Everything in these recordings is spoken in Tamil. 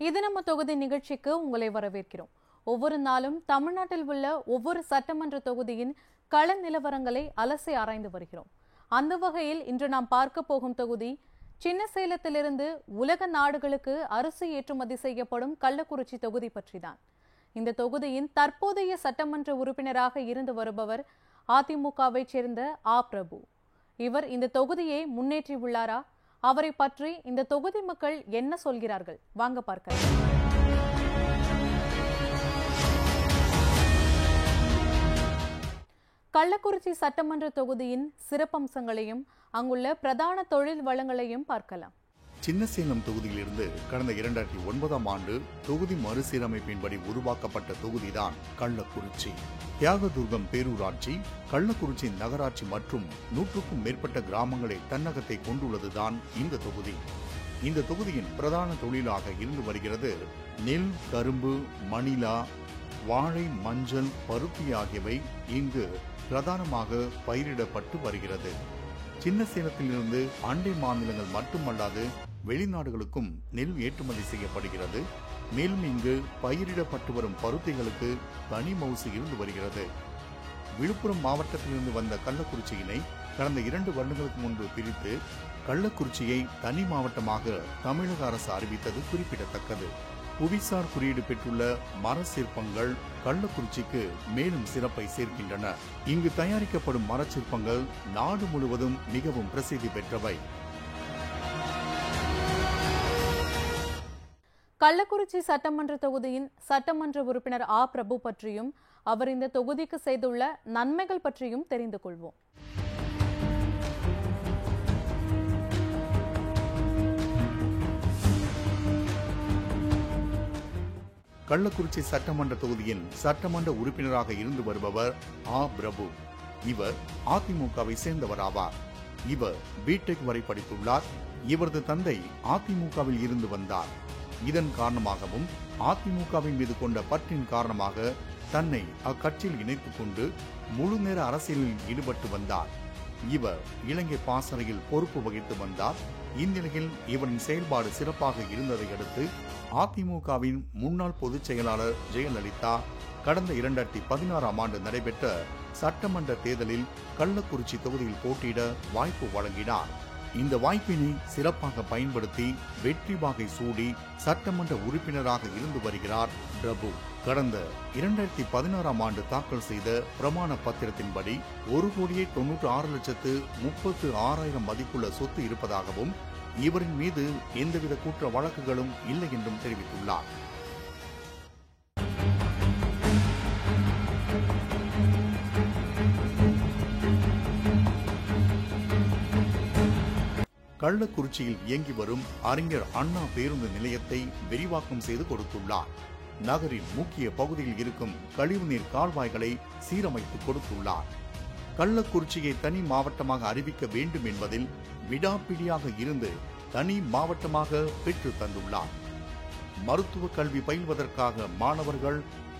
இது நம்ம தொகுதி நிகழ்ச்சிக்கு உங்களை வரவேற்கிறோம். ஒவ்வொரு நாளும் தமிழ்நாட்டில் உள்ள ஒவ்வொரு சட்டமன்ற தொகுதியின் கள நிலவரங்களை அலசி ஆராய்ந்து வருகிறோம். அந்த வகையில் இன்று நாம் பார்க்க போகும் தொகுதி சின்ன சேலத்திலிருந்து உலக நாடுகளுக்கு அரிசி ஏற்றுமதி செய்யப்படும் கள்ளக்குறிச்சி தொகுதி பற்றிதான். இந்த தொகுதியின் தற்போதைய சட்டமன்ற உறுப்பினராக இருந்து வருபவர் அதிமுகவை சேர்ந்த பிரபு. இவர் இந்த தொகுதியை முன்னேற்றியுள்ளாரா? அவரை பற்றி இந்த தொகுதி மக்கள் என்ன சொல்கிறார்கள்? வாங்க பார்க்கலாம். கள்ளக்குறிச்சி சட்டமன்ற தொகுதியின் சிறப்பம்சங்களையும் அங்குள்ள பிரதான தொழில் வளங்களையும் பார்க்கலாம். சின்னசேலம் தொகுதியிலிருந்து கடந்த 2009ஆம் ஆண்டு தொகுதி மறுசீரமைப்பின்படி உருவாக்கப்பட்ட தொகுதிதான் கள்ளக்குறிச்சி. தியாகதுர்கம் பேரூராட்சி, கள்ளக்குறிச்சி நகராட்சி மற்றும் 100க்கும் மேற்பட்ட கிராமங்களை தன்னகத்தை கொண்டுள்ளதுதான் இந்த தொகுதி. இந்த தொகுதியின் பிரதான தொழிலாக இருந்து வருகிறது நெல், கரும்பு, மணிலா, வாழை, மஞ்சள், பருத்தி ஆகியவை இங்கு பிரதானமாக பயிரிடப்பட்டு வருகிறது. சின்னசேலத்திலிருந்து அண்டை மாநிலங்கள் மட்டுமல்லாது வெளிநாடுகளுக்கும் நெல் ஏற்றுமதி செய்யப்படுகிறது. மேலும் இங்கு பயிரிடப்பட்டு வரும் பருத்திகளுக்கு தனி மவுசு இருந்து வருகிறது. விழுப்புரம் மாவட்டத்திலிருந்து வந்த கள்ளக்குறிச்சியினை கடந்த 2 வருடங்களுக்கு முன்பு பிரித்து கள்ளக்குறிச்சியை தனி மாவட்டமாக தமிழக அரசு அறிவித்தது குறிப்பிடத்தக்கது. புவிசார் குறியீடு பெற்றுள்ள மர சிற்பங்கள் கள்ளக்குறிச்சிக்கு மேலும் சிறப்பை சேர்க்கின்றன. இங்கு தயாரிக்கப்படும் மர சிற்பங்கள் நாடு முழுவதும் மிகவும் பிரசித்தி பெற்றவை. கள்ளக்குறிச்சி சட்டமன்ற தொகுதியின் சட்டமன்ற உறுப்பினர் பிரபு பற்றியும் அவர் இந்த தொகுதிக்கு செய்துள்ள நன்மைகள் பற்றியும் தெரிந்து கொள்வோம். கள்ளக்குறிச்சி சட்டமன்ற தொகுதியின் சட்டமன்ற உறுப்பினராக இருந்து வருபவர் பிரபு. இவர் அதிமுகவை சேர்ந்தவராவார். இவர் பிடெக் வரை படித்துள்ளார். இவரது தந்தை அதிமுகவில் இருந்து வந்தார். இதன் காரணமாகவும் அதிமுகவின் மீது கொண்ட பற்றின் காரணமாக தன்னை அக்கட்சியில் இணைத்துக் கொண்டு முழு நேர அரசியலில் ஈடுபட்டு வந்தார். இவர் இலங்கை பாசறையில் பொறுப்பு வகித்து வந்தார். இந்நிலையில் இவரின் செயல்பாடு சிறப்பாக இருந்ததை அடுத்து அதிமுகவின் முன்னாள் பொதுச் செயலாளர் ஜெயலலிதா கடந்த 2016ஆம் ஆண்டு நடைபெற்ற சட்டமன்ற தேர்தலில் கள்ளக்குறிச்சி தொகுதியில் போட்டியிட வாய்ப்பு வழங்கினார். இந்த வாய்ப்பினை சிறப்பாக பயன்படுத்தி வெற்றி வாகை சூடி சட்டமன்ற உறுப்பினராக இருந்து வருகிறார் பிரபு. கடந்த 2016ஆம் ஆண்டு தாக்கல் செய்த பிரமாண பத்திரத்தின்படி 1,96,36,000 மதிப்புள்ள சொத்து இருப்பதாகவும் இவரின் மீது எந்தவித குற்ற வழக்குகளும் இல்லை என்றும் தெரிவித்துள்ளார். கள்ளக்குறிச்சியில் இயங்கி வரும் அறிஞர் அண்ணா பேருந்து நிலையத்தை விரிவாக்கம் செய்து கொடுத்துள்ளார். நகரின் முக்கிய பகுதியில் இருக்கும் கழிவுநீர் கால்வாய்களை சீரமைத்து கொடுத்துள்ளார். கள்ளக்குறிச்சியை தனி மாவட்டமாக அறிவிக்க வேண்டும் என்பதில் விடாப்பிடியாக இருந்து தனி மாவட்டமாக பெற்று தந்துள்ளார். மருத்துவ கல்வி பயில்வதற்காக மாணவர்கள்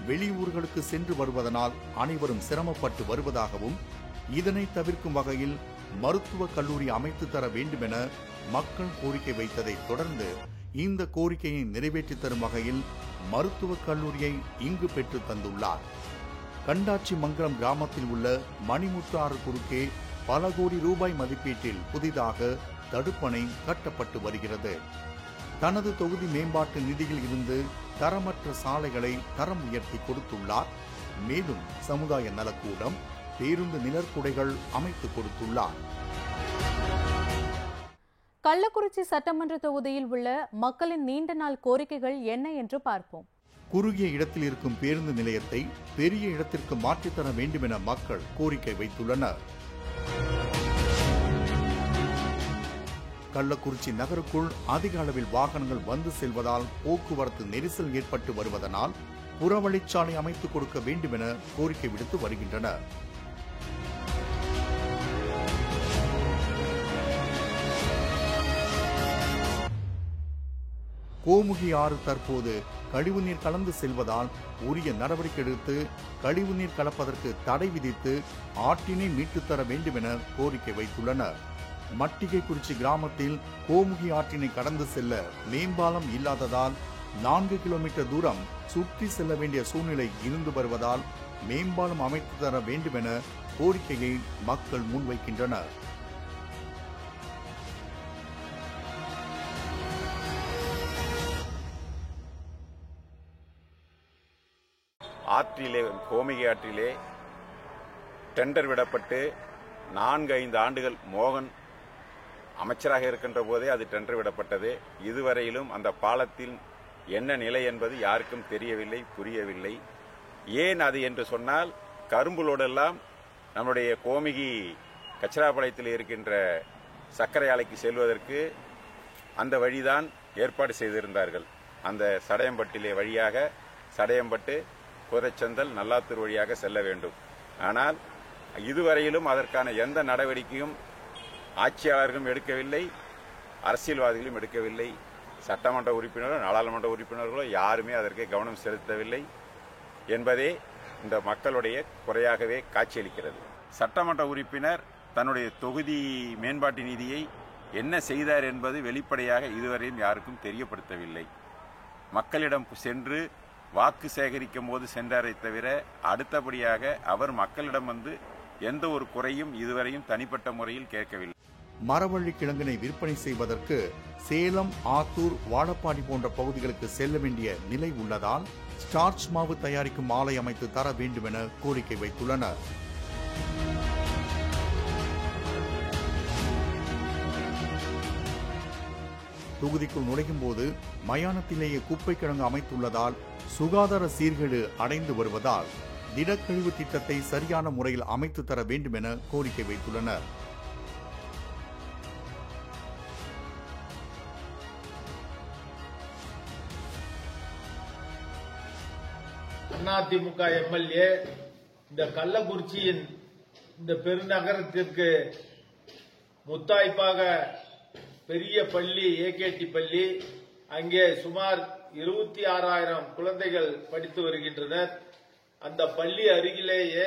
வெளியூர்களுக்கு சென்று வருவதனால் அனைவரும் சிரமப்பட்டு வருவதாகவும் இதனை தவிர்க்கும் வகையில் மருத்துவக் கல்லூரி அமைத்து தர வேண்டும் என மக்கள் கோரிக்கை வைத்ததை தொடர்ந்து இந்த கோரிக்கையை நிறைவேற்றி தரும் வகையில் மருத்துவக் கல்லூரியை இங்கு பெற்று தந்துள்ளார். கண்டாச்சி மங்கலம் கிராமத்தில் உள்ள மணிமுத்து ஆறு குறுக்கே பல கோடி ரூபாய் மதிப்பீட்டில் புதிதாக தடுப்பணை கட்டப்பட்டு வருகிறது. தனது தொகுதி மேம்பாட்டு நிதியில் இருந்து தரமற்ற சாலைகளை தரம் உயர்த்தி கொடுத்துள்ளார். மேலும் சமுதாய நலக்கூடம், பேருந்து நிழற்குடைகள் அமைத்து கொடுத்துள்ளார். கள்ளக்குறிச்சி சட்டமன்ற தொகுதியில் உள்ள மக்களின் நீண்ட நாள் கோரிக்கைகள் என்ன என்று பார்ப்போம். குறுகிய இடத்தில் இருக்கும் பேருந்து நிலையத்தை பெரிய இடத்திற்கு மாற்றித்தர வேண்டும் என மக்கள் கோரிக்கை வைத்துள்ளனர். கள்ளக்குறிச்சி நகருக்குள் அதிக அளவில் வாகனங்கள் வந்து செல்வதால் போக்குவரத்து நெரிசல் ஏற்பட்டு வருவதனால் புறவழிச்சாலை அமைத்துக் கொடுக்க வேண்டும் என கோரிக்கை விடுத்து வருகின்றனர். கோமுகி ஆறு தற்போது கழிவுநீர் கலந்து செல்வதால் உரிய நடவடிக்கை எடுத்து கழிவுநீர் கலப்பதற்கு தடை விதித்து ஆற்றினை மீட்டுத்தர வேண்டும் என கோரிக்கை வைத்துள்ளனர். மட்டிகைக்குறிச்சி கிராமத்தில் கோமுகி ஆற்றினை கடந்து செல்ல மேம்பாலம் இல்லாததால் 4 கிலோமீட்டர் தூரம் சுற்றி செல்ல வேண்டிய சூழ்நிலை இருந்து வருவதால் மேம்பாலம் அமைத்து தர வேண்டும் என கோரிக்கையை மக்கள் முன்வைக்கின்றனர். ஆற்றிலே, கோமிகை ஆற்றிலே டெண்டர் விடப்பட்டு 4-5 ஆண்டுகள் மோகன் அமைச்சராக இருக்கின்ற போதே அது டெண்டர் விடப்பட்டது. இதுவரையிலும் அந்த பாலத்தின் என்ன நிலை என்பது யாருக்கும் தெரியவில்லை, புரியவில்லை. ஏன் அது என்று சொன்னால், கரும்புலோடெல்லாம் நம்முடைய கோமிகி கச்சராபாளையத்தில் இருக்கின்ற சர்க்கரை ஆலைக்கு செல்வதற்கு அந்த வழிதான் ஏற்பாடு செய்திருந்தார்கள். அந்த சடையம்பட்டிலே வழியாக சடையம்பட்டு கோதைச்சந்தல் நல்லாத்தூர் வழியாக செல்ல வேண்டும். ஆனால் இதுவரையிலும் அதற்கான எந்த நடவடிக்கையும் ஆட்சியாளர்களும் எடுக்கவில்லை, அரசியல்வாதிகளும் எடுக்கவில்லை. சட்டமன்ற உறுப்பினர்களோ நாடாளுமன்ற உறுப்பினர்களோ யாருமே அதற்கு கவனம் செலுத்தவில்லை என்பதே இந்த மக்களுடைய குறையாகவே காட்சியளிக்கிறது. சட்டமன்ற உறுப்பினர் தன்னுடைய தொகுதி மேம்பாட்டு நிதியை என்ன செய்தார் என்பது வெளிப்படையாக இதுவரையும் யாருக்கும் தெரியப்படுத்தவில்லை. மக்களிடம் சென்று வாக்கு சேகரிக்கும் போது சென்றாரை தவிர அடுத்தபடியாக அவர் மக்களிடம் வந்து எந்த ஒரு குறையும் இதுவரையும் தனிப்பட்ட முறையில் கேட்கவில்லை. மரவள்ளி கிழங்கினை விற்பனை செய்வதற்கு சேலம், ஆத்தூர், வாழப்பாடி போன்ற பகுதிகளுக்கு செல்ல வேண்டிய நிலை உள்ளதால் ஸ்டார்ச் மாவு தயாரிக்கும் ஆலை அமைத்து தர வேண்டும் என கோரிக்கை வைத்துள்ளனர். தொகுதிக்குள் நுழையும் போது மயானத்திலேயே குப்பை கிடங்கு அமைத்துள்ளதால் சுகாதார சீர்கேடு அடைந்து வருவதால் திடக்கழிவு திட்டத்தை சரியான முறையில் அமைத்து தர வேண்டும் என கோரிக்கை வைத்துள்ளனர். அதிமுக எம்எல்ஏ இந்த கள்ளக்குறிச்சியின் இந்த பெருநகரத்திற்கு முத்தாய்ப்பாக பெரிய பள்ளி, ஏகேடி பள்ளி, அங்கே சுமார் 26,000 குழந்தைகள் படித்து வருகின்றனர். அந்த பள்ளி அருகிலேயே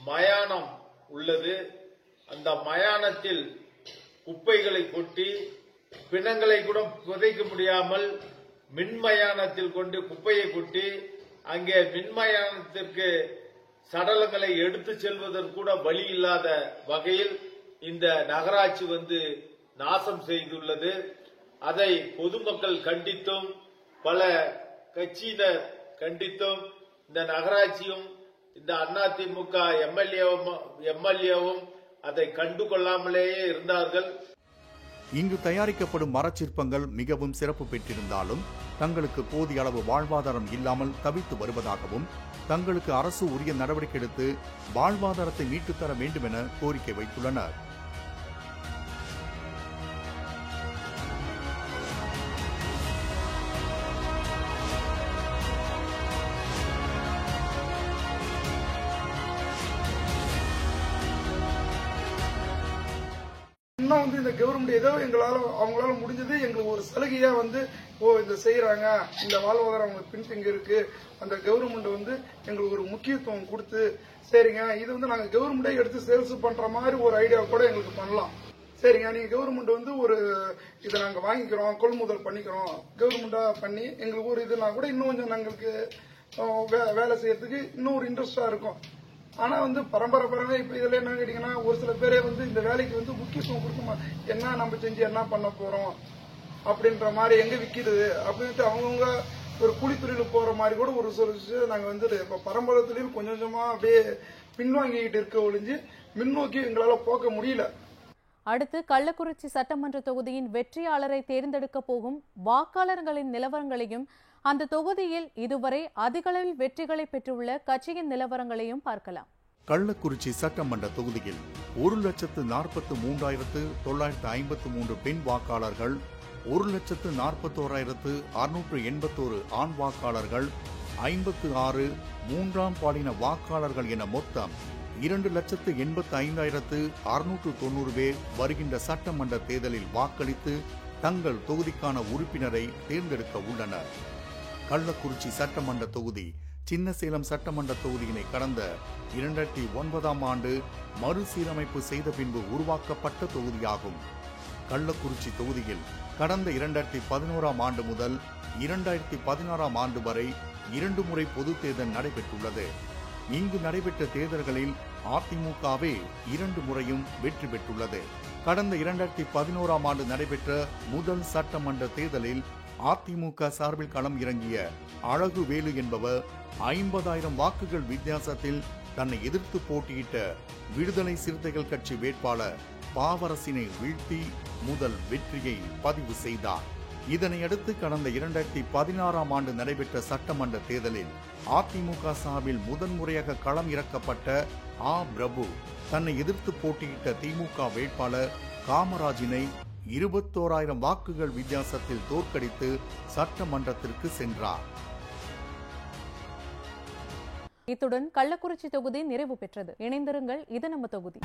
மயானம் உள்ளது. அந்த மயானத்தில் குப்பைகளை கொட்டி பிணங்களை கூட புதைக்க முடியாமல் மின்மயானத்தில் கொண்டு குப்பையை கொட்டி அங்கே மின்மயானத்திற்கு சடலங்களை எடுத்து செல்வதற்கு கூட வழி இல்லாத வகையில் இந்த நகராட்சி வந்து நாசம் செய்துள்ளது. அதை பொதுமக்கள் கண்டித்தும் பல கட்சியினர் கண்டித்தும் இந்த நகராட்சியும் இந்த அதிமுக எம்எல்ஏவும் அதை கண்டுகொள்ளாமலேயே இருந்தார்கள். இங்கு தயாரிக்கப்படும் மரச்சிற்பங்கள் மிகவும் சிறப்பு பெற்றிருந்தாலும் தங்களுக்கு போதிய அளவு வாழ்வாதாரம் இல்லாமல் தவித்து வருவதாகவும், தங்களுக்கு அரசு உரிய நடவடிக்கை எடுத்து வாழ்வாதாரத்தை மீட்டுத் தர வேண்டும் என கோரிக்கை வைத்துள்ளனர். இன்னும் வந்து இந்த கவர்மெண்ட் ஏதோ அவங்களால முடிஞ்சது எங்களுக்கு ஒரு சலுகையா வந்து இந்த செய்யறாங்க, இந்த வாழ்வாதாரம் அவங்களுக்கு பின்தங்கி இருக்கு, அந்த கவர்மெண்ட் வந்து எங்களுக்கு ஒரு முக்கியத்துவம் கொடுத்து சரிங்க இது வந்து நாங்க கவர்மெண்டே எடுத்து சேல்ஸ் பண்ற மாதிரி ஒரு ஐடியா கூட எங்களுக்கு பண்ணலாம். சரிங்க, நீங்க கவர்மெண்ட் வந்து ஒரு இதை நாங்க வாங்கிக்கிறோம், கொள்முதல் பண்ணிக்கிறோம், கவர்மெண்டா பண்ணி எங்களுக்கு ஒரு இதுனா கூட இன்னும் கொஞ்சம் எங்களுக்கு வேலை செய்யறதுக்கு இன்னும் ஒரு இன்ட்ரெஸ்டா இருக்கும். ஆனா வந்து பரம்பரை இப்ப இதுல என்ன கேட்டீங்கன்னா, ஒரு சில பேரே வந்து இந்த வேலைக்கு வந்து முக்கியத்துவம் கொடுக்க என்ன நம்ம செஞ்சு என்ன பண்ண போறோம் அப்படின்ற மாதிரி எங்க விக்கிறது அப்படின்ட்டு அவங்கவுங்க ஒரு கூலித்துறையில் போற மாதிரி கூட ஒரு சில விஷயம் நாங்க வந்து இப்ப பரம்பரத்திலையும் கொஞ்சம் கொஞ்சமா அப்படியே பின்வாங்கிட்டு இருக்க ஒழிஞ்சு முன்னோக்கி எங்களால போக்க முடியல. அடுத்து கள்ளக்குறிச்சி சட்டமன்ற தொகுதியின் வெற்றியாளரை தேர்ந்தெடுக்க போகும் வாக்காளர்களின் நிலவரங்களையும், அந்த தொகுதியில் இதுவரை அதிகளவில் வெற்றிகளை பெற்றுள்ள கட்சியின் நிலவரங்களையும் பார்க்கலாம். கள்ளக்குறிச்சி சட்டமன்ற தொகுதியில் 1,43,953 பெண் வாக்காளர்கள், 1,41,681 ஆண் வாக்காளர்கள், 56 மூன்றாம் பாலின வாக்காளர்கள் என மொத்தம் 2,85,690 பேர் வருகின்ற சட்டமன்ற தேர்தலில் வாக்களித்து தங்கள் தொகுதிக்கான உறுப்பினரை தேர்ந்தெடுக்க உள்ளனர். கள்ளக்குறிச்சி சட்டமன்ற தொகுதி சின்னசேலம் சட்டமன்ற தொகுதியினை கடந்த 2009ஆம் ஆண்டு மறுசீரமைப்பு செய்த பின்பு உருவாக்கப்பட்ட தொகுதியாகும். கள்ளக்குறிச்சி தொகுதியில் கடந்த 2011ஆம் ஆண்டு முதல் 2016ஆம் ஆண்டு வரை 2 முறை பொது தேர்தல் நடைபெற்றுள்ளது. இங்கு நடைபெற்ற தேர்தல்களில் அதிமுகவே 2 முறையும் வெற்றி பெற்றுள்ளது. கடந்த 2011ஆம் ஆண்டு நடைபெற்ற முதல் சட்டமன்ற தேர்தலில் அதிமுக சார்பில் களம் இறங்கிய அழகுவேலு என்பவர் 50,000 வாக்குகள் வித்தியாசத்தில் தன்னை எதிர்த்து போட்டியிட்ட விடுதலை சிறுத்தைகள் கட்சி வேட்பாளர் பாவரசினை வீழ்த்தி முதல் வெற்றியை பதிவு செய்தார். இதனையடுத்து கடந்த 2016ஆம் ஆண்டு நடைபெற்ற சட்டமன்ற தேர்தலில் அதிமுக சார்பில் முதன்முறையாக களம் இறக்கப்பட்ட பிரபு தன்னை எதிர்த்து போட்டியிட்ட திமுக வேட்பாளர் காமராஜினை 21,000 வாக்குகள் வித்தியாசத்தில் தோற்கடித்து சட்டமன்றத்திற்கு சென்றார். இத்துடன் கள்ளக்குறிச்சி தொகுதி நிறைவு பெற்றது. இணைந்திருங்கள், இது நம்ம தொகுதி.